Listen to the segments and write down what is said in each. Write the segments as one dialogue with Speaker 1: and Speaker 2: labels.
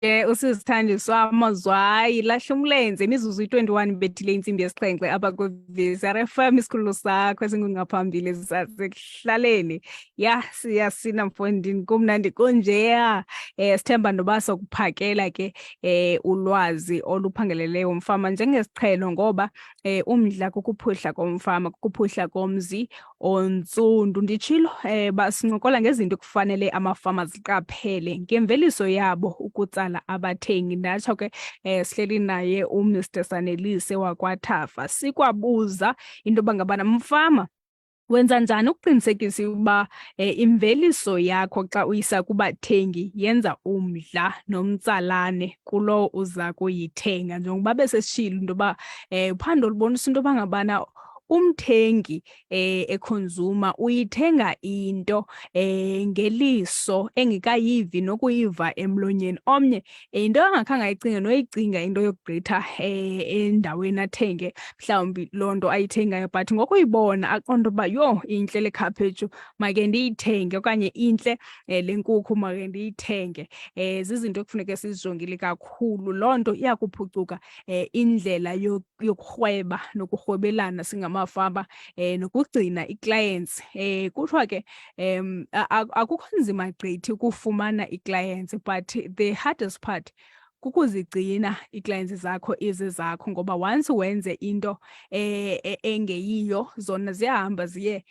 Speaker 1: Usizithandiswa amazwayi lahle umlenze imizuzu 21 bedile insimbi yesixhenxe apha kwiVisa FM isikhululo sakho esingungaphambili sasekuhlaleni. Ya siyasina mfondini kumnandi kunjeya. Sithemba noba sokuphakela ke ulwazi oluphangeleleyo umfama njengesiqhelo ngoba umdla kukuphuhla komfama, kukuphuhla komzi ontsundu. Nditshilo basincokola ngezinto ekufanele amafama aziqaphele ngemveliso yabo ukutsala abathengi. Ndatsho ke sihleli naye uMr Sanelise wakwaTafa sikwabuza into yoba ngabana mfama wenza njani ukuqinisekisa ukuba imveliso yakho xa uyisa kubathengi yenza umdla nomtsalane kulo uza kuyithenga, njengoba besesishilo into yoba uphando lubonisa into yoba ngabana umthengi ekhonzuma uyithenga into ngeliso engekayivi nokuyiva emlonyeni. Omnye into angakhange ayicinge noyicinga into yokugqitha endaweni athenge mhlawumbi loo nto ayithengayo, but ngokuyibona aqonda uba yho intle le khaphetshu make ndiyithenge, okanye intle le nkukhu make ndiyithenge. Zizinto ekufuneka sizijongile kakhulu. Loo nto iyakuphucuka indlela yokurhweba nokurhwebelana singamafama nokugcina ii-clients. Kuthiwa ke akukho nzima gqithi ukufumana ii-clients, but the hardest part kukuzigcina ii-clients zakho zakho, ngoba once wenze into engeyiyo zona ziyahamba ziye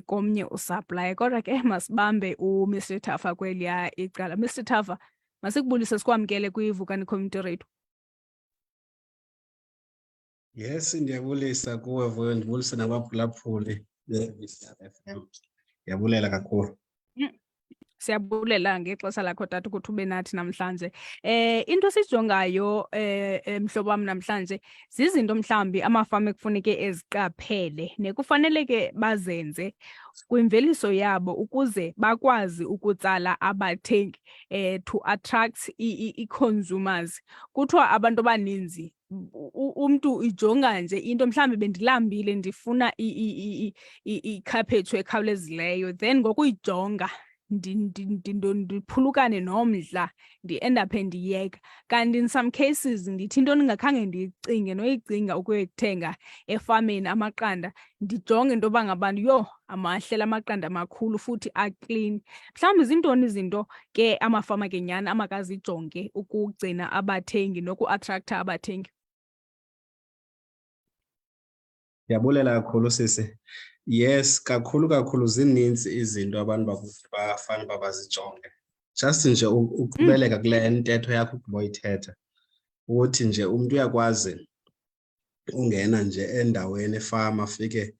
Speaker 1: komnye usaplayi. Kodwa ke masibambe uMr Tafa kweliya icala. Mr Tafa, masikubulise sikwamkele kwiVukani Community Radio.
Speaker 2: Yes, ndiyabulisa kuwe Vuyo, ndibulise nabaphulaphuli beVisa FM. Ndiyabulela kakhulu.
Speaker 1: Siyabulela ngexesha lakho tata ukuthi ube nathi namhlanje. Into esijongayo mhlobo wam namhlanje zizinto mhlawumbi amafama ekufuneke eziqaphele nekufanele ke bazenze kwimveliso yabo ukuze bakwazi ukutsala abathengi to attract i-consumers. Kuthiwa abantu abaninzi umntu ijonga nje into, mhlawumbi bendilambile ndifuna ikhaphetshu ekhawulezileyo, then ngokuyijonga ndiphulukane nomdla ndi-endaphe ndiyeka. Kanti in some cases ndithi into ndingakhange ndiyicinge noyicinga ukuyothenga efameni amaqanda, ndijonge into yoba ngabantu yho amahle la maqanda makhulu futhi aklini. Mhlawumbi zintoni izinto ke amafama ke nyhani amakazijonge ukugcina abathengi nokuatraktha abathengi?
Speaker 2: Ndiyabulela kakhulu sisi. Yes, kakhulu zininzi izinto abantu bakuthi bafane uba bazijonge. Just nje ukuqhubeleka kule ntetho yakho ukuboyithetha ukuthi nje umntu uyakwazi ungena nje endaweni efama afike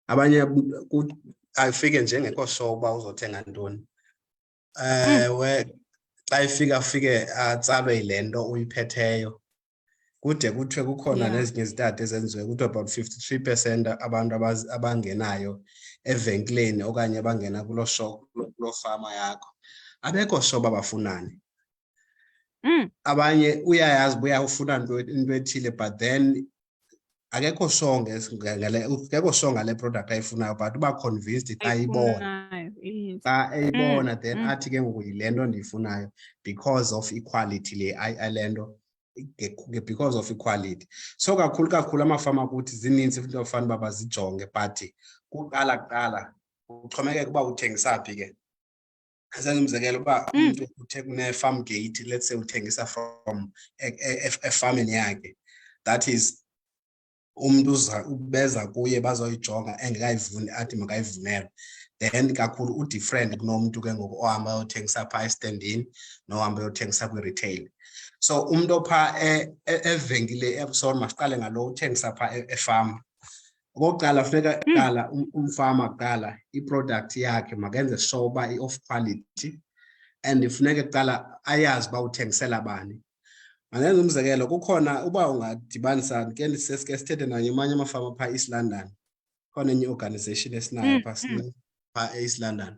Speaker 2: abanye afike nje engekho sure uba uzothenga ntoni. Xa afike atsalwe yile nto uyiphetheyo, kude kuthiwe kukhona nezinye izitati ezenziwe kuthiwa about 53% abantu abangenayo evenkileni okanye abangena kuloo shop, kuloo fama yakho abekho sure uba bafunani. Abanye uyayazi uba uyawufuna into ethile, but then akekho sure akekho sure ngale product ayifunayo, but uba convinced xa eyibona then athi ke ngoku yile nto ndiyifunayo because of equality le nto, because of equality. So kakhulu amafama ukuthi zininzi into ofana uba bazijonge, but kuqala uxhomekeka uba uthengisa phi ke. Asenza umzekelo uba umntu une-farm gate, let's say uthengisa from efameni yakhe, that is umntu ubeza kuye bazoyijonga engekayivuni athi makayivunele. Then kakhulu udifferent kunomntu ke ngoku ohamba uyothengisa phaa estendini nohamba uyothengisa kwi-retail. So umntu opha evenkile, sorry masiqale ngalo uthengisa phaa efama. Okokuqala funeka kuqala umfama kuqala i-product yakhe makenze sure uba i-of quality, and funeka kuqala ayazi uba uthengisela bani. Mangenza umzekelo, kukhona uba ungadibanisa ke sesike sithethe nanye amanye amafama phaa East London. Khona enye i-organization esinayo phaa e-East London.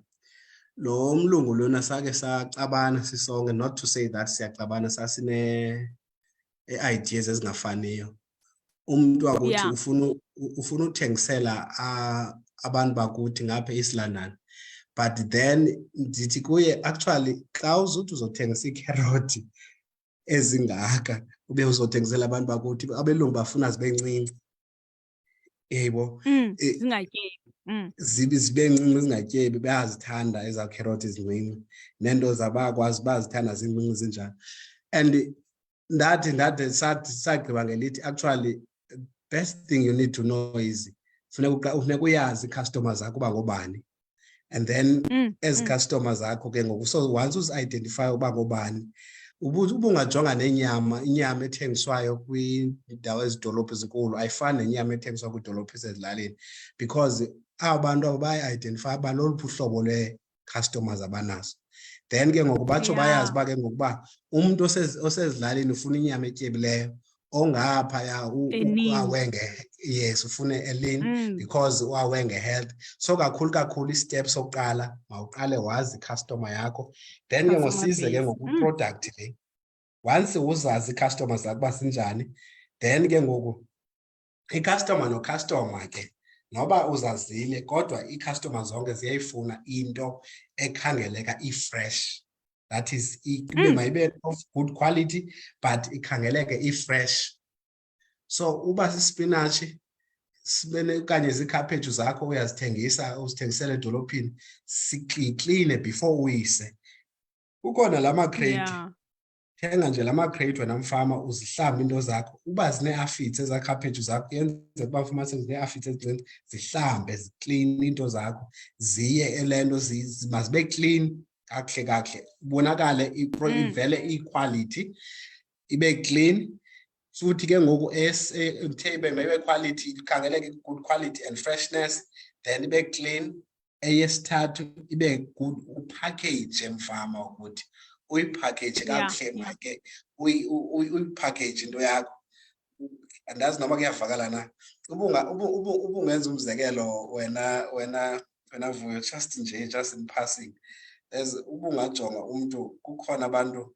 Speaker 2: Lo mlungu lona sake sacabana sisonke, not to say that siyaxabana, sasine-ideas ezingafaniyo. Umntu wakuthi ufuna uthengisela abantu bakuthi ngapha e-East London, but then ndithi kuye actually xa uzuthi uzothengisa ikheroti ezingaka ube uzothengisela abantu bakuthi abelungu bafuna zibe ncinci. Yebo.
Speaker 1: Zingatyebi.
Speaker 2: Zibe ncinci zingatyebi, bayazithanda eza carrot ezincinci nento zabakwazi bazithanda zincinci zinjalo. And ndathi sagqiba ngelithi actually best thing you need to know is funeka uyazi i-customers zakho uba ngobani, and then ezi customers zakho ke ngoku so once uzi-identify uba ngobani ubungajonga nenyama, inyama ethengiswayo kwiindawo ezidolophu ezinkulu ayifani nenyama ethengiswa kwiidolophu ezisezilalini, because aba bantu abo bayi-identify baloluphi uhlobo lwee-customers abanazo. Then ke ngoku batsho bayazi uba ke ngokuba umntu osezilalini ufuna inyama etyebileyo, ongaphaya awenge, yes, ufune lean because awenge health. So kakhulu i-step sokuqala mawuqale wazi i-customer yakho, then ke ngosize ke ngoku i-product le. Once uzazi i-customers zakho uba zinjani, then ke ngoku i-customer no-customer ke noba uzazile kodwa ii-customer zonke ziyayifuna into ekhangeleka i-fresh. That is, mayibe of good quality but ikhangeleke i-fresh. So uba sisipinatshi okanye ziikhaphetshu zakho uyazithengisa, uzithengisela edolophini, siklikline before uyise. Kukhona la makreyiti, thenga nje la makreyiti wena mfama uzihlambe into zakho. Uba zine-aphids ezaa khaphetshu zakho yenze uba ufumanise zine-aphids ezincinci, zihlambe zikline into zakho, ziye elento mazibe clean kakuhle ubonakale ivele i-quality ibe clean. Futhi ke ngoku mayibe quality ikhangeleke good quality and freshness, then ibe clean. Eyesithathu ibe good upackage mfama ukuthi uyipackage kakuhle make uyipackage into yakho. Andazi noma kuyavakala na. Ubungenza umzekelo wena Vuyo, just in passing, ubungajonga umntu, kukhona abantu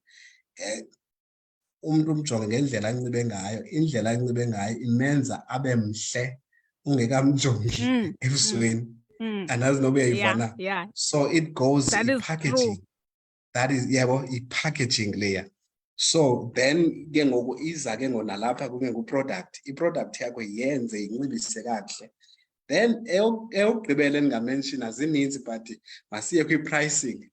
Speaker 2: umntu umjonge ngendlela anxibe ngayo, indlela anxibe ngayo imenza abe mhle ungekamjongi ebusweni. Andazi noba uyayiva na. So it goes i-packaging. That is, yabo, i-packaging layer. So then ke ngoku iza ke ngonalapha ku-product. I-product yakho yenze inxibise kakuhle. Then eyokugqibela endingamenshina zininzi but masiye kwi-pricing.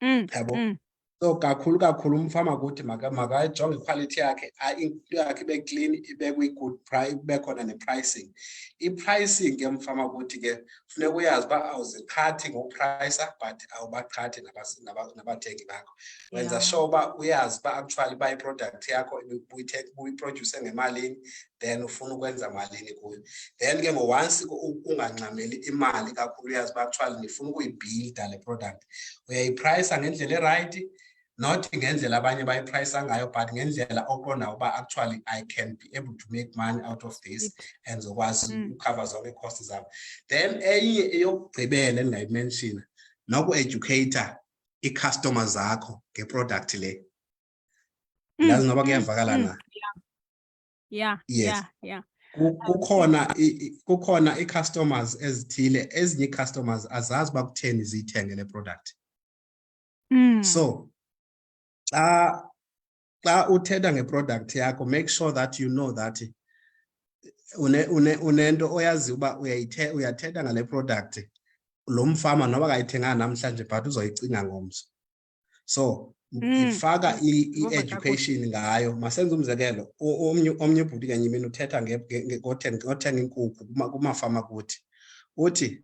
Speaker 2: Yabo. So kakhulu umfama kuthi makajonge iquality yakhe, into yakhe ibe clean, ibe kwi-good price, ibe khona ne-pricing. I-pricing ke mfama kuthi ke funeka uyazi uba awuziqhathi ngokuprayisa but awubaqhathi nabathengi bakho. Wenza sure uba uyazi uba actually uba i-product yakho uyiproduce ngemalini, then ufuna ukwenza malini kuyo. Then ke once ungangxameli imali kakhulu, uyazi uba actually ndifuna ukuyibhilda le product, uyayiprayisa ngendlela erayithi, not ngendlela abanye bayiprayisa ngayo but ngendlela oqonda uba actually I can be able to make money out of this and zokwazi ucover zonke ii-costs zabo. Then enye eyokugqibela endingayimenshina noku-educator ii-customers zakho ngeproduct le. Ndazi noba kuyavakala na. Yes. Kukhona ii-customers ezithile, ezinye ii-customers azazi uba kutheni ziyithenge le product. So xa uthetha ngeproduct yakho, make sure that you know that unento oyazi uba uyathetha ngale product, lo mfama noba kayithenganga namhlanje but uzoyicinga ngomso. So ifaka i-education ngayo. Masenze umzekelo, omnye ubhuti ngenye imini uthetha ngothenga iinkukhu kumafama kuthi, uthi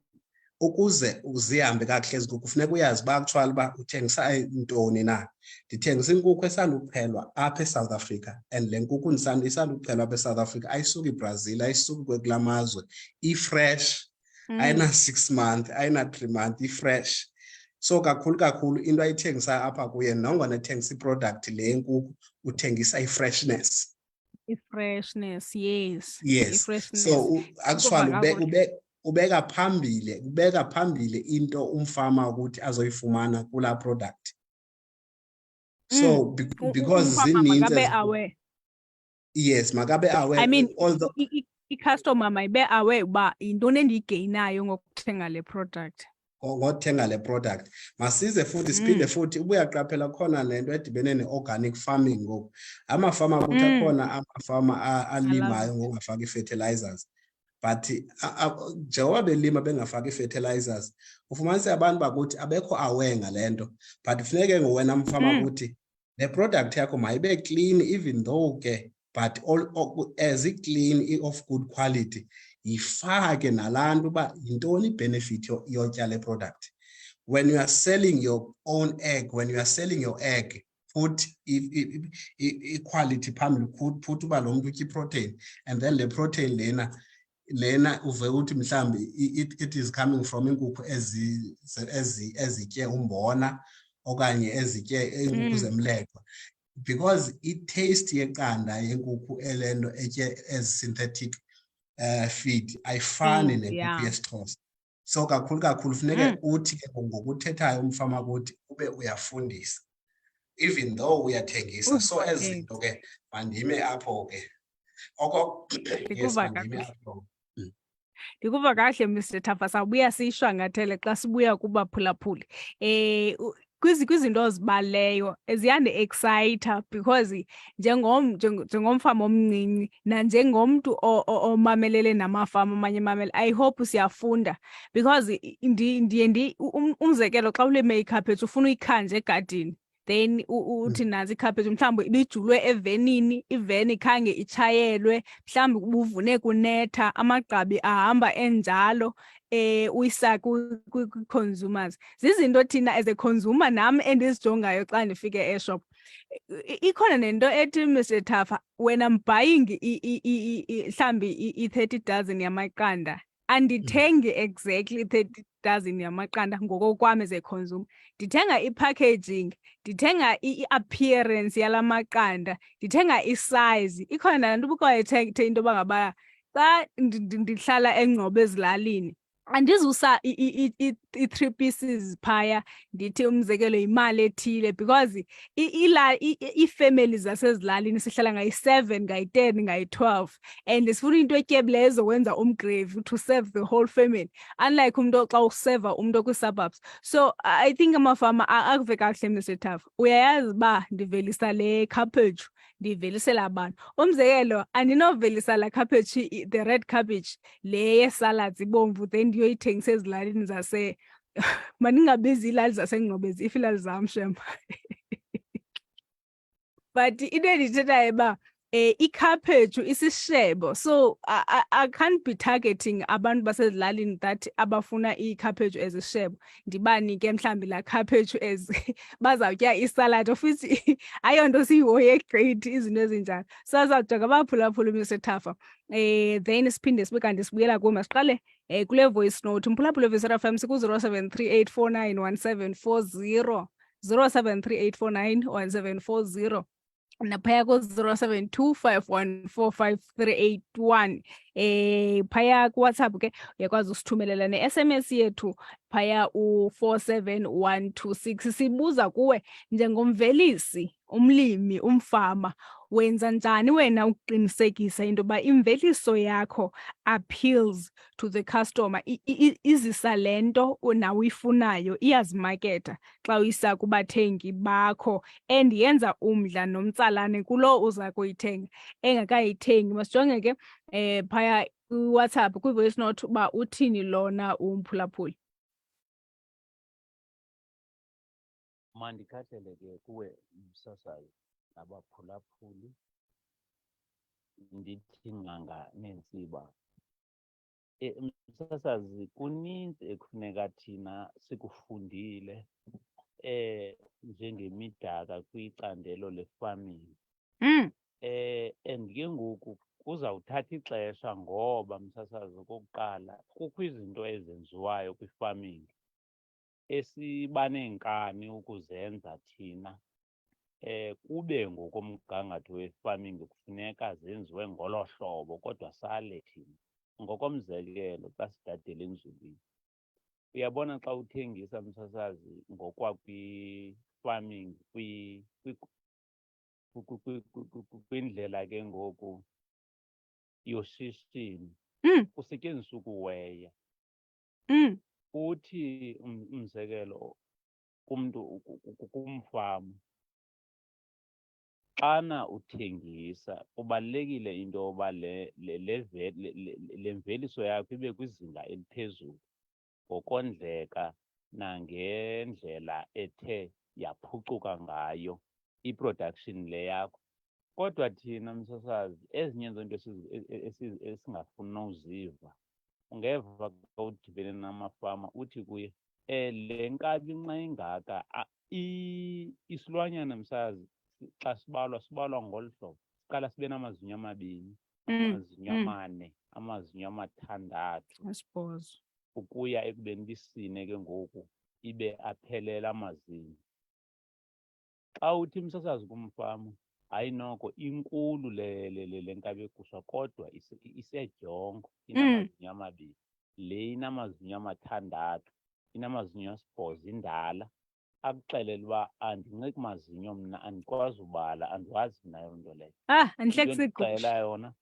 Speaker 2: ukuze uzihambe kakuhle ezi nkukhu funeka uyazi uba actually uba uthengisa ntoni na. Ndithengisa inkukhu esandukuxhelwa apha eSouth Africa, and le nkukhu isandukuxhelwa apha eSouth Africa ayisuki eBrazil, ayisuki kula mazwe, i-fresh, ayina 6 months, ayina 3 months, i-fresh. So kakhulu into ayithengisa apha kuye, nongona ethengisa i-product le yenkukhu, uthengisa i-freshness.
Speaker 1: I-freshness, yes.
Speaker 2: Yes. So actually ubeka phambili into umfama ukuthi azoyifumana kula product. So because zininzi, yes, makabe aware.
Speaker 1: I mean, although i-customer mayibe aware uba yintoni endiyigeyinayo ngokuthenga le product.
Speaker 2: ngothenga le product. Masize futhi siphinde futhi ubuyaqaphela khona lento edibene ne-organic farming ngoku. Amafama ukuthi akhona amafama alimayo ngokungafaki fertilizers. But njengoba belima bengafaki fertilizers, ufumanise abantu bakuthi abekho aware ngalento. But kufuneke ngowena mfama ukuthi le product yakho mayibe clean, even though ke but all as clean of good quality. Yifake nalantu uba yintoni benefit yotyala product. When you are selling your own egg, when you are selling your egg, put equality phambili, put uba lo mntu utya protein, and then the protein lena uve uthi mhlambi it is coming from inkukhu ezitye umbona okanye ezitye inkukhu zemleqwa, because i-taste yeqanda yenkukhu elento etye synthetic feed ayifani nenkukhu yesiXhosa. So kakhulu funeke uthi ke ngokuthethayo umfama ukuthi ube uyafundisa, even though uyathengisa. So ezinto ke mandime apho ke yes, mandime apho.
Speaker 1: Ndikuva kahle Mr. Tafa, sabuya siyishwangathele xa sibuya kubaphulaphuli. Kwizinto ozibaleyo ziyandi-excita because njengomfama omncinci nanjengomntu omamelele namafama amanye mamele, I hope siyafunda because umzekelo xa ulime ikhaphetshu ufuna uyikhanje egadini, then uthi nazi ikhaphetshu mhlawumbi ibijulwe evenini, iveni khange itshayelwe, mhlawumbi ubuvune kunetha, amagqabi ahamba enjalo, uyisa kwi-consumers. Zizinto thina as a consumer nam endizijongayo xa ndifike eshop. Ikhona nento ethi Mr. Tafa, when I'm buying mhlawumbi i-30 dozen yamaqanda, andithengi exactly 30 dozen yamaqanda ngokokwam as a consumer. Ndithenga i-packaging, ndithenga i-appearance yala maqanda, ndithenga i-size. Ikhona nanto ubukwayethe into yoba ngaba xa ndihlala engcobo ezilalini andizusa i-3 pieces phaya ndithi umzekelo imali ethile, because iifemeli zasezilalini sihlala ngayi-7, ngayi-10, ngayi-12, and sifuna into etyebileyo ezokwenza umgrave to serve the whole family, unlike umntu xa useva umntu kwi-suburbs. So I think amafama akuve kakuhle Mr. Tafa, uyayazi uba ndivelisa le khaphetshu ndivelisela abantu. Umzekelo andinovelisa la khaphetshu, the red cabbage le yesalads ibomvu, then ndiyoyithengisa ezilalini zase mandingabizi iilali zasengqobezi, iifilali zam shem. But into endithethayo uba ikhaphetshu isishebo, so I can't be targeting abantu basezilalini that abafuna ikhaphetshu as ishebo, ndibanike mhlawumbi laa khaphetshu as bazawutya isalad of which ayonto siyihoye gqithi izinto ezinjalo. So azawujonga abaphulaphuli Mr. Tafa, then siphinde sibe kanti sibuyela kuwe. Masiqale kule voice note. Umphulaphuli weVisera FM siku-0738491740, 0738491740, naphaya ko-0725145381. Phaya kuWhatsApp ke uyakwazi usithumelela ne-SMS yethu phaya u47126. Sibuza kuwe njengomvelisi, umlimi, umfama, wenza njani wena ukuqinisekisa into yoba imveliso yakho appeals to the customer, izisa le nto nawe uyifunayo, iyazimaketha xa uyisa kubathengi bakho, and yenza umdla nomtsalane kulo uza kuyithenga engakayithengi. Masijonge ke phaya kwiWhatsApp kwi-voice note uba uthini lona umphulaphuli.
Speaker 3: Mandikhathele ke kuwe msasazi nabaphulaphuli, ndithi ngqanga nentsiba. Msasazi, kuninzi ekufuneka thina sikufundile njengemidaka kwicandelo le-farming. And ke ngoku kuzawuthatha ixesha ngoba msasazi, okokuqala kukho izinto ezenziwayo kwi-farming esiba neenkani ukuzenza thina, kube ngokomgangatho we-farming kufuneka zenziwe ngolo hlobo, kodwa sale thina. Ngokomzekelo xa sidadela enzulwini, uyabona xa uthengisa msasazi ngokwakwi-farming kwindlela ke ngoku yoshishino, kusetyenziswa ukuweya. uthi umzekelo kumfama xana uthengisa kubalulekile into yoba le mveliso yakho ibe kwizinga eliphezulu ngokondleka nangendlela ethe yaphucuka ngayo i-production le yakho. Kodwa thina msasazi ezinye zezinto esingafuni uziva ungeva xa udibene namafama uthi kuye le nkabi nxa ingaka isilwanyana msazi xa sibalwa ngolu hlobo siqala sibe namazinyo amabini, amazinyo amane, amazinyo amathandathu ukuya ekubeni lisine ke ngoku ibe aphelela amazinyo. Xa uthi msasazi kumfama hayi noko inkulu le nkabi egusha kodwa isejongo inamazinyo amabini, le inamazinyo amathandathu, inamazinyo asibhozo indala, akuxelela uba andinceki mazinyo mna andikwazi ubala andiwazi nayo nto leyo. Ndixela yona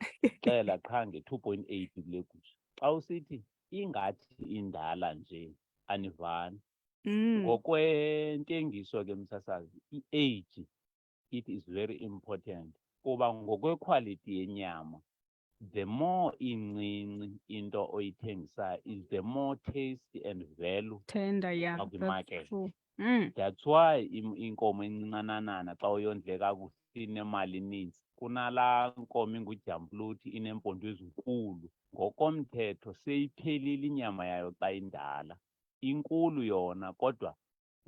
Speaker 3: xela qha nge-2.8 kule gusha. Xa usithi ingathi indala nje anivani. Ngokwentengiso ke msasazi i-age it is very important kuba ngokwequality yenyama the more incinci into oyithengisayo is the more taste and value
Speaker 1: tender, yeah,
Speaker 3: market.
Speaker 1: true.
Speaker 3: That's why inkomo encincananana xa uyondle kakuhle inemali eninzi kunalaa nkomo ingujambuluthi inempondo ezinkulu. Ngokomthetho seyiphelile inyama yayo xa indala, inkulu yona kodwa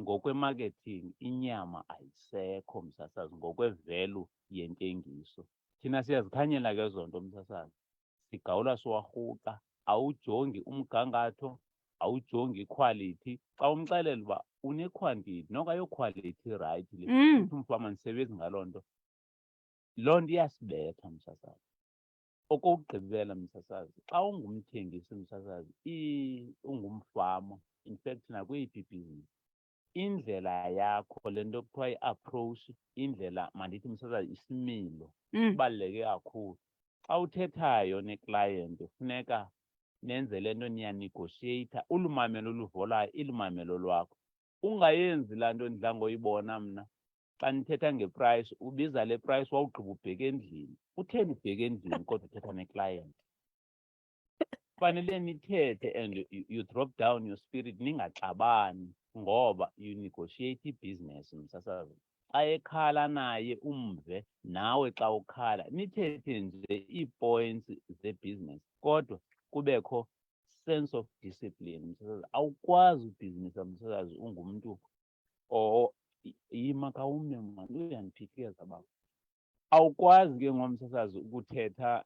Speaker 3: ngokwe-marketing inyama ayisekho msasazi ngokwe-value yentengiso. Thina siyazikhanyela ke zonto msasazi, sigawula siwarhuqa, awujongi umgangatho, awujongi iquality. Xa umxelela uba une-quantity noko ayo-quality right le uthi umfama ndisebenzi ngaloo nto, loo nto iyasibetha msasazi. Okokugqibela msasazi, xa ungumthengisi msasazi ungumfama, in fact nakweyiphi ibhizinisi, indlela yakho le nto kuthiwa i-approach, indlela mandithi msasazi isimilo sibaluleke kakhulu. Xa uthethayo neklayenti funeka nenze le nto niyanegoshiyeyitha, ulumamelo oluvolayo ilumamelo lwakho. Ungayenzi laa nto ndidla ngoyibona mna xa nithetha ngeprice ubiza le price wawugqiba ubheka endlini. Utheni ubheka endlini kodwa uthetha neklayenti? Fanele nithethe and you drop down your spirit, ningaxabani ngoba you negotiate ibhizinesi msasazi. Xa ekhala naye umve nawe xa ukhala nithethe nje ii-points zebhizinesi kodwa kubekho sense of discipline msasazi. Awukwazi ubhizinisa msasazi ungumntu yima kawume mani uyandiphikeza baba. Awukwazi ke ngomsasazi ukuthetha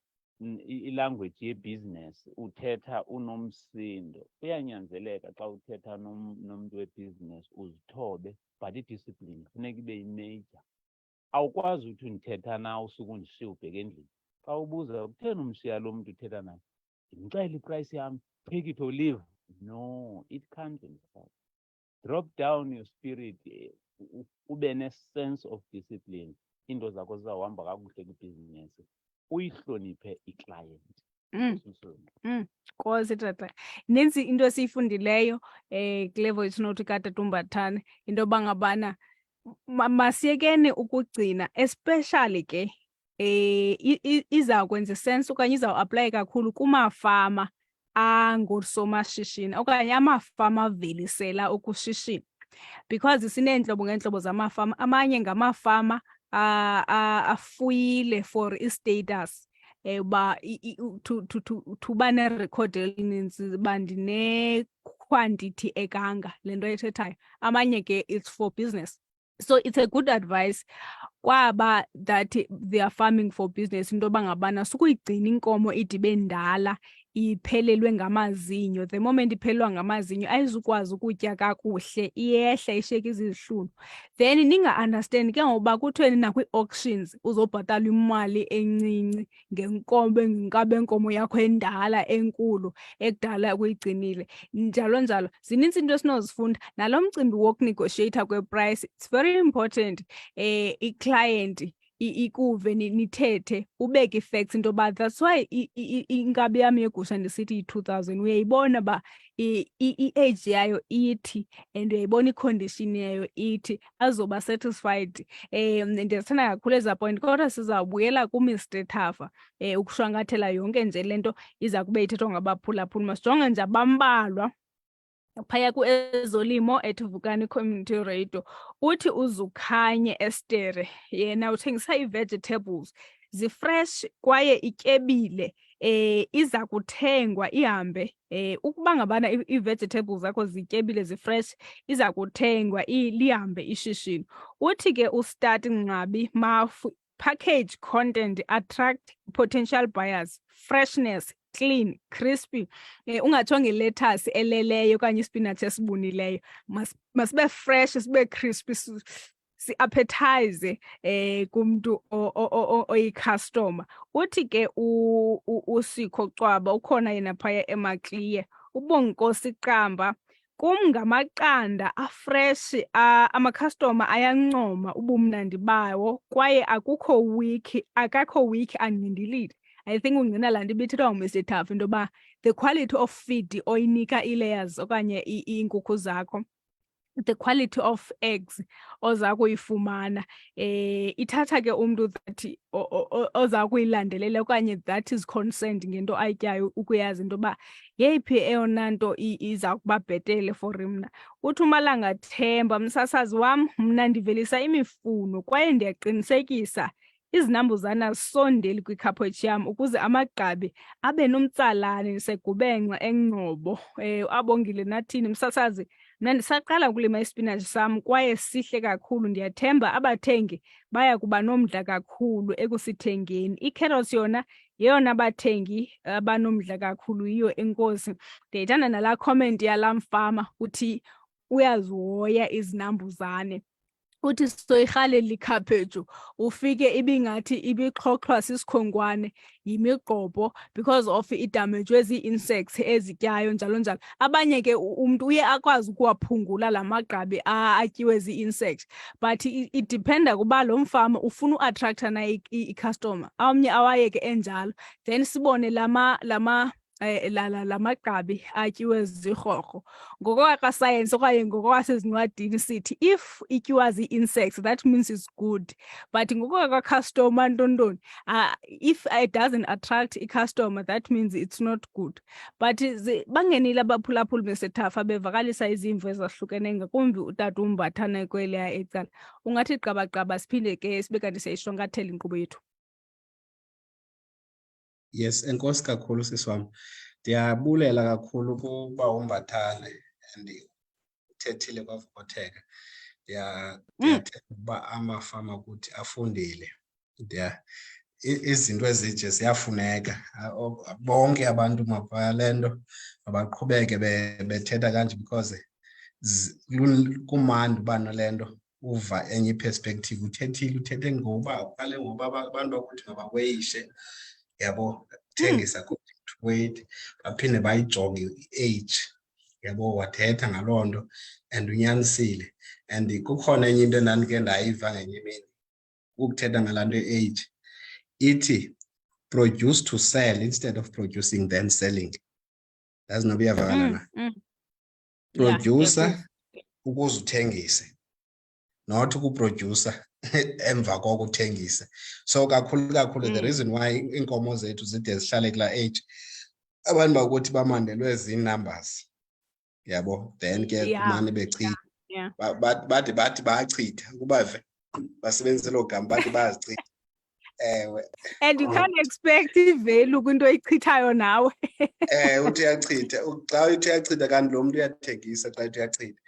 Speaker 3: ilanguage yebhizinesi uthetha unomsindo. Kuyanyanzeleka xa uthetha nomntu webhizinesi uzithobe but idiscipline funeka ibe yimeyija. Awukwazi uthi undithetha nawe usuke undishiye ubheka endlini. Xa ubuza kutheni umshiya lo mntu uthetha naye, ndimxela iprice yam, take it or leave. No, it can't be. Drop down your spirit, ube ne-sense of discipline. Into zakho zizawuhamba kakuhle kwibhizinesi, uyihloniphe iklayenti.
Speaker 1: Kosi tata, nenzi into esiyifundileyo kulevo isinothi katatumbathane into yoba ngabana masiyekeni ukugcina especially ke iza kwenza sense okanye izawuaplayi kakhulu kumafama angosomashishini okanye amafama avelisela ukushishina, because sineentlobo ngeentlobo zamafama. Amanye ngamafama afuyile for i-status uba tuba nerekhodi elininzi uba ndine-quantity ekanga le nto ethethayo. Amanye ke it's for business, so it's a good advice kwaba that they are farming for business into yoba ngabana sukuyigcina inkomo ide ibe ndala iphelelwe ngamazinyo. The moment iphelelwa ngamazinyo ayizukwazi ukutya kakuhle, iyehla ishiyeke izihlunu. Then ninga-understand ke ngoba kuthweni nakwi-auctions uzobhatala imali encinci ngenkabe enkomo yakho endala enkulu ekudala kuyigcinile njalo njalo. Zinintsi into esinozifunda nalo mcimbi wokunegotiata kwe-price. It's very important. Iclient ikuve nithethe ubeke facts into ba that's why inkabi yami yegusha ndisithi 2000 uyayibona ba i-age yayo ithi and uyayibona i-condition yayo ithi azoba satisfied. Ndiyazithanda kakhulu eza point kodwa sizawubuyela kuMr Tafa ukushwankathela yonke nje lento iza kube ithethwa ngabaphulaphuli. Masijonge nje abambalwa phaya ku-ezolimo Vukani Community Radio. Uthi uZukhanye Estere yena uthengisa ii-vegetables zifresh kwaye ityebile, iza kuthengwa ihambe. Ukuba ngabana ii-vegetables zakho zityebile zifresh iza kuthengwa lihambe ishishini. Uthi ke uStart Nqabi Mafu, package content attract potential buyers, freshness, clean, crispy. Ungathonge lettuce eleleyo okanye ispinach esibunileyo, masibe fresh, sibe crispy, si-appetize kumntu oyi-customer. Uthi ke uSikho Cwaba ukhona yena phaya eMaclear. uBonginkosi Qamba, kum ngamaqanda afresh, amakhastoma ayancoma ubumnandi bawo kwaye akakho weak andindilile. I think ungena laa nto ibithethwa nguMr Tafa into yoba the quality of feed oyinika ii-layers okanye iinkukhu zakho, the quality of eggs oza kuyifumana, ithatha ke umntu that oza kuyilandelela okanye that is concerned ngento ayityayo ukuyazi into yoba yeyiphi eyona nto iza kuba bhetele for mna. Uthi uMalanga Themba, msasazi wam, mna ndivelisa imifuno kwaye ndiyaqinisekisa izinambuzane azisondeli kwikhaphetshu yam ukuze amagqabi abe nomtsalane segubengqa engcobo. Abongile nathini msasazi, mna ndisaqala ukulima ispinatshi sam kwaye sihle kakhulu. Ndiyathemba abathengi baya kuba nomdla kakhulu ekusithengeni. Icarrots yona yeyona abathengi abanomdla kakhulu yiyo, enkosi. Ndiyayithanda nalaa comment yalaa mfama uthi uyazihoya izinambuzane. Uthi soyirhalela ikhaphetshu ufike ibingathi ibixhoxhwa sisikhonkwane yimiqobo because of idamejwe zii-insects ezityayo njalo njalo. Abanye ke umntu uye akwazi ukuwaphungula la magqabi atyiwe zii-insects, but idipenda kuba lo mfama ufuna uattraktha na i-customer. Omnye awayeke enjalo, then sibone la magqabi atyiwe zirhorho. Ngokwakasayensi okanye ngokwasezincwadini sithi if ityiwa zii-insects that means it's good, but ngokwakacustomer ntontoni, if it doesn't attract i-customer that means it's not good. But bangenile abaphulaphuli Mr Tafa bevakalisa izimvo ezahlukeneyo, ngakumbi utata uMbathana kweliya ecala. Ungathi qabaqaba siphinde ke sibe kanti siyayishwankathela inkqubo yethu.
Speaker 2: Yes, enkosi kakhulu sisi wam. Ndiyabulela kakhulu kuba uMbathane and uthethile kwavukotheka. Ndiyathemba ukuba amafama ukuthi afundile. Izinto ezinje ziyafuneka. Bonke abantu mabaya le nto mabaqhubeke bethetha kanje because kumandi uba nale nto uva enye iperspective. Uthethe ngoba uqale ngoba abantu bakuthi mabakweyishe, yabo, thengisa weight, baphinde bayijonge i-age, yabo, wathetha ngaloo nto and unyanisile. And kukhona enye into endandike ndayiva ngenye imini ukuthetha ngalaa nto i-age, ithi produce to sell instead of producing then selling. Yazi noba iyavakala na? Producer ukuze uthengise, not ukuproducer emva koko uthengise. So kakhulu the reason why iinkomo zethu zide zihlale kulaa age, abantu bakuthi bamandelwe zii-numbers, yabo, then ke kumane bechitha. Bathi bayachitha ukuba basebenzise loo gama, bathi bayazichitha.
Speaker 1: And you can't expect ivelu kwinto oyichithayo nawe.
Speaker 2: Uthi uyachitha, xa uthi uyachitha kanti lo mntu uyathengisa xa uthi uyachitha.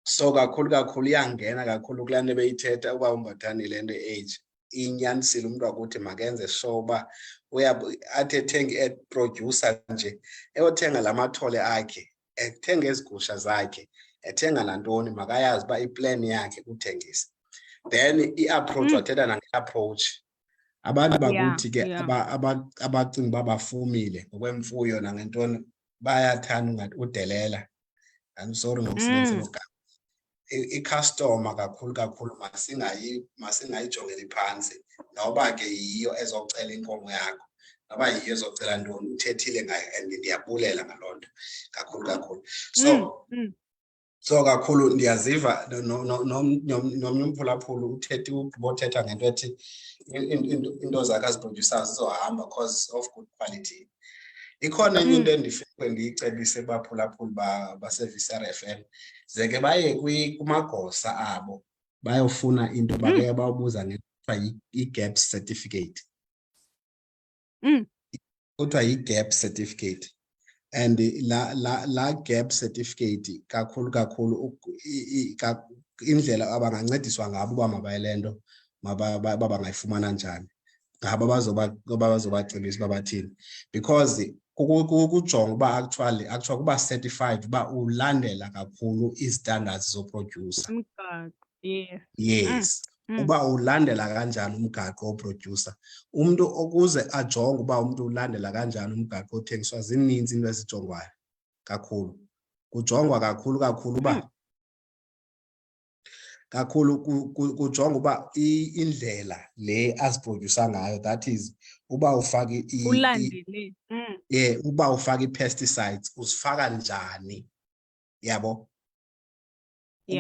Speaker 2: So kakhulu iyangena kakhulu kulaa nto beyithetha uba uMbathane le nto age. Inyanisile umntu wakuthi makenze sure uba athi ethenga eproducer nje, eyothenga la mathole akhe, ethenga ezigusha zakhe, ethenga nantoni, makayazi uba iplan yakhe kuthengisa. Then i-approach, wathetha nange-approach. Abantu bakuthi ke abacinga uba bafumile ngokwemfuyo nangentoni bayathanda ungathi udelela. I'm sorry ngokusebenzisa lo gama. i-customer kakhulu masingayijongeli phansi noba ke yiyo ezocela inkomo yakho noba yiyo ezocela ntoni uthethile ngayo and ndiyabulela ngaloo nto kakhulu so kakhulu ndiyaziva nomnye umphulaphula uthetha ngento ethi into zakhe aziproducer zizohamba because of good quality. Ikhona enye into endifike ndiyicebise baphulaphula base-VCRFM zeke baye kumagosa abo bayofuna into bake bawubuza ngekuthiwa i-gap certificate. Kuthiwa yi-gap certificate and la gap certificate kakhulu indlela abangancediswa ngabo uba mabayilento bangayifumana njani ngabo bazobacebisa uba bathini because kujonga uba actually kuba certified uba ulandela kakhulu i-standards zoproducer. Yes. Uba ulandela kanjani umgaqo oproducer umuntu okuze ajonge uba umuntu ulandela kanjani umgaqo othengiswa zininzi into ezijongwayo kakhulu kujongwa kakhulu uba kujonga uba indlela le aziproducer ngayo, that is uba ufake
Speaker 1: ulandile
Speaker 2: uba ufake i-pesticides uzifaka njani yabo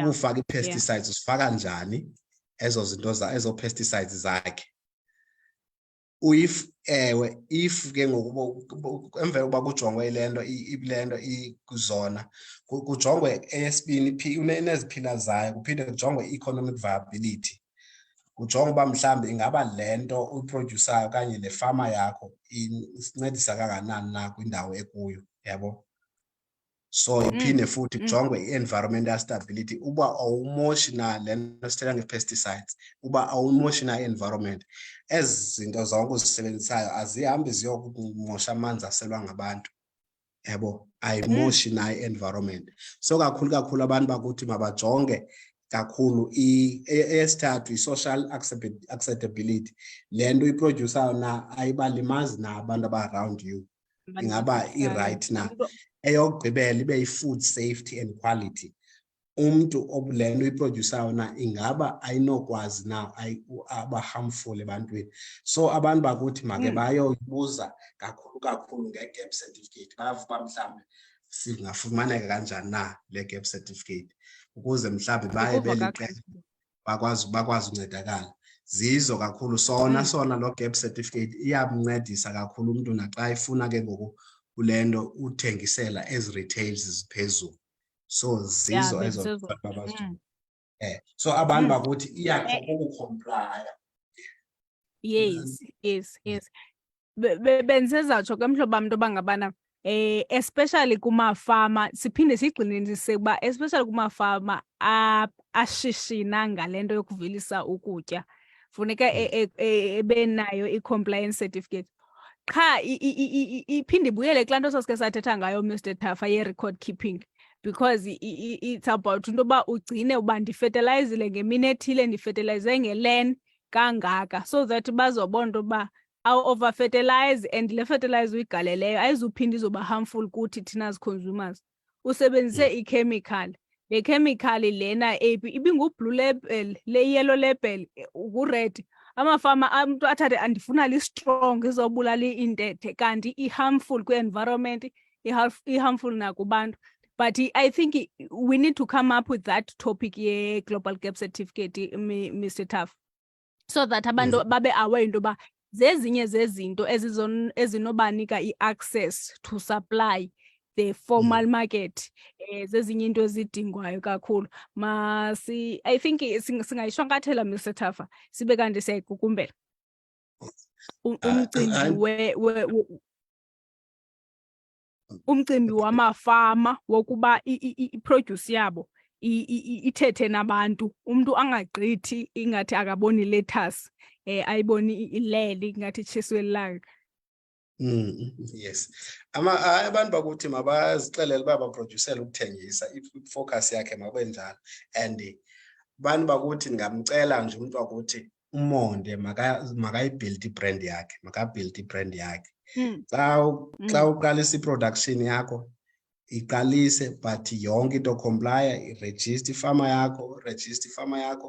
Speaker 2: ufake i-pesticides uzifaka njani ezo zinto ezo pesticides zakhe if ke ngoku emveni uba kujongwe ilento ikuzona kujongwe eyesibini uneziphila zayo kuphinde kujongwe economic viability kujonga uba mhlawumbi ingaba lento uyiproducer okanye le fama yakho isincedisa kangakanani na kwindawo ekuyo yabo. So iphinde futhi kujongwe i-environmental stability uba awumoshi na le nto sithetha nge-pesticides uba awumoshi na i-environment. Ezi zinto zonke uzisebenzisayo azihambi ziyokumosha amanzi aselwa ngabantu yabo ayimoshi na i-environment. So kakhulu abantu bakuthi mabajonge kakhulu eyesithathu i-social acceptability le nto uyiproducer na ayibalimazi na abantu aba-around you ingaba i-right na. Eyokugqibela ibe yi-food safety and quality umntu le nto uyiproducer na ingaba ayinokwazi na aba-harmful ebantwini. So abantu bakuthi make bayoyibuza kakhulu nge-gap certificate bavuka mhlawumbi singafumaneka kanjani na le gap certificate ukuze mhlawumbi baye beliqela bakwazi uncedakala zizo kakhulu sona lo gap certificate iyamncedisa kakhulu umntu naxa ifuna ke ngoku kule nto uthengisela ezi-retails ziphezulu. So zizo ezo so abantu bakuthi iyakho ukucomplya.
Speaker 1: Yes. Bendisezatsho ke mhlobo bam into yoba ngabana especially kumafama siphinde sigxininise ukuba especially kumafama ashishina ngale nto yokuvelisa ukutya funeka ebenayo i-compliance certificate. Qha iphinde ibuyele kulaa nto sasike sathetha ngayo Mr. Tafa ye-record keeping because it's about into yoba ugcine uba ndifertilizile ngemini ethile ndifertilize ngelen kangaka so that bazobona into yoba awu-overfertilize and le fertilizer uyigaleleyo ayizuphinda izoba harmful kuthi thina as consumers. Usebenzise ikhemikhali, le khemikhali lena ibingu-blue label, le yellow label uku-red. Amafama umuntu athathe andifuna li-strong izobulala intethe kanti i-harmful kwi-environment, i-harmful nakubantu. But I think we need to come up with that topic ye-global gap certificate, Mr. Tafa, so that abantu babe aware into yoba zezinye zezinto ezinobanika i-access to supply the formal market zezinye into ezidingwayo kakhulu. I think singayishwankathela Mr. Tafa sibe kanti siyayigugumbela umcimbi wamafama wokuba i-produce yabo ithethe nabantu umntu angagqithi ingathi akaboni lettuce ayiboni ilele ingathi itshiswe lilanga.
Speaker 2: Yes. Abantu bakuthi mabazixelele uba baproducele ukuthengisa i-focus yakhe makwenjalo and abantu bakuthi ndingamcela nje umntu wakuthi umonde makayibuild ibrand yakhe xa uqalisa i-production yakho iqalise but yonke into comply, register ifama yakho,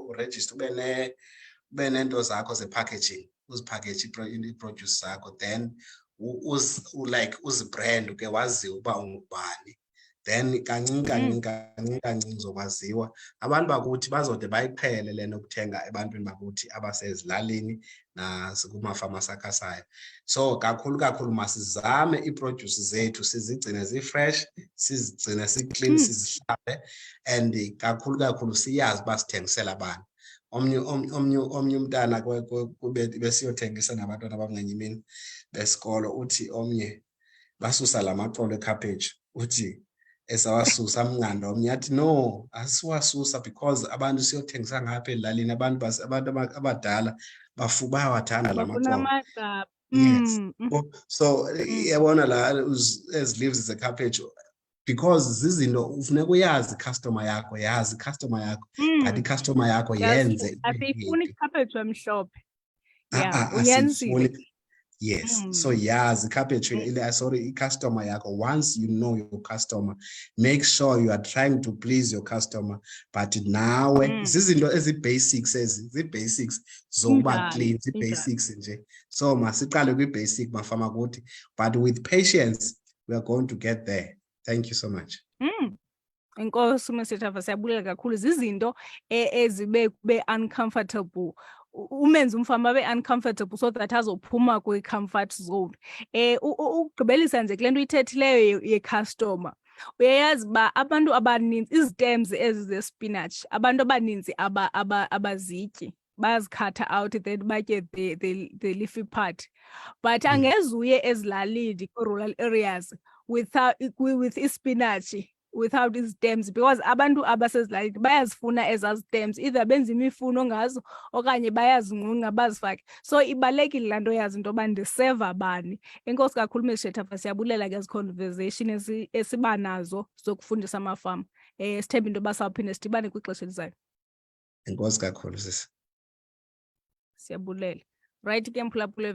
Speaker 2: uregister ube nento zakho ze-packaging, uzipackage i-produce zakho, then like uzibrand ke waziwe uba ungubani. Then kancinci uzokwaziwa. Abantu bakuthi bazode bayiqhele le nto kuthenga ebantwini bakuthi abasezilalini nakumafama asakhasayo. So kakhulu masizame iiproduce zethu sizigcine zii-fresh, sizigcine si-clean, sizihlabe, and kakhulu siyazi uba sithengisela abantu. Omnye umntana besiyothengisa nabantwana abamnganye imini besikolo, uthi omnye basusa la maxolo ekhaphetshu, uthi esawasusa amnqanda, omnye athi no, asiwasusa because abantu siyothengisa ngapha ezilalini, abantu abadala bayawathanda la maxolo. Yes. So yabona la as leaves zekhaphetshu, because zizinto ufuneka uyazi customer yakho, but i-customer yakho yenze
Speaker 1: asifuni ikhaphetshu emhlophe. Yeah, unyanisile.
Speaker 2: Yes. So yazi ikhaphetshu, sorry, i-customer yakho. Once you know your customer, make sure you are trying to please your customer, but nawe zizinto ezi-basics, zi-basics zokuba clean, zi-basics nje. So masiqale kwi-basic mafama kuthi, but with patience we are going to get there. Thank you so much.
Speaker 1: Inkosi Sanelise Tafa, siyabulela kakhulu. Zizinto ezibe uncomfortable, umenze umfama abe uncomfortable so that azophuma kwi-comfort zone. Ukugqibelisa nje kule nto uyithethileyo ye-customer, uyayazi uba abantu abaninzi izitems ezi zespinach, abantu abaninzi abazityi, bazikhatha out then batye the leafy part. But angeze uye ezilalini kwi-rural areas with ispinach without istems, because abantu abasezilalini bayazifuna ezaa stems, either benza imifuno ngazo okanye bayazinqunqa bazifake. So ibalekile laa nto yazi into yoba ndiseva bani. Enkosi kakhulu Sanelise Tafa, siyabulela ke ezi conversation esiba nazo zokufundisa amafama. Sithemba into yoba sawuphinde sidibane kwixesha elizayo.
Speaker 2: Enkosi kakhulu sisi.
Speaker 1: Siyabulela. Right ke mphulaphula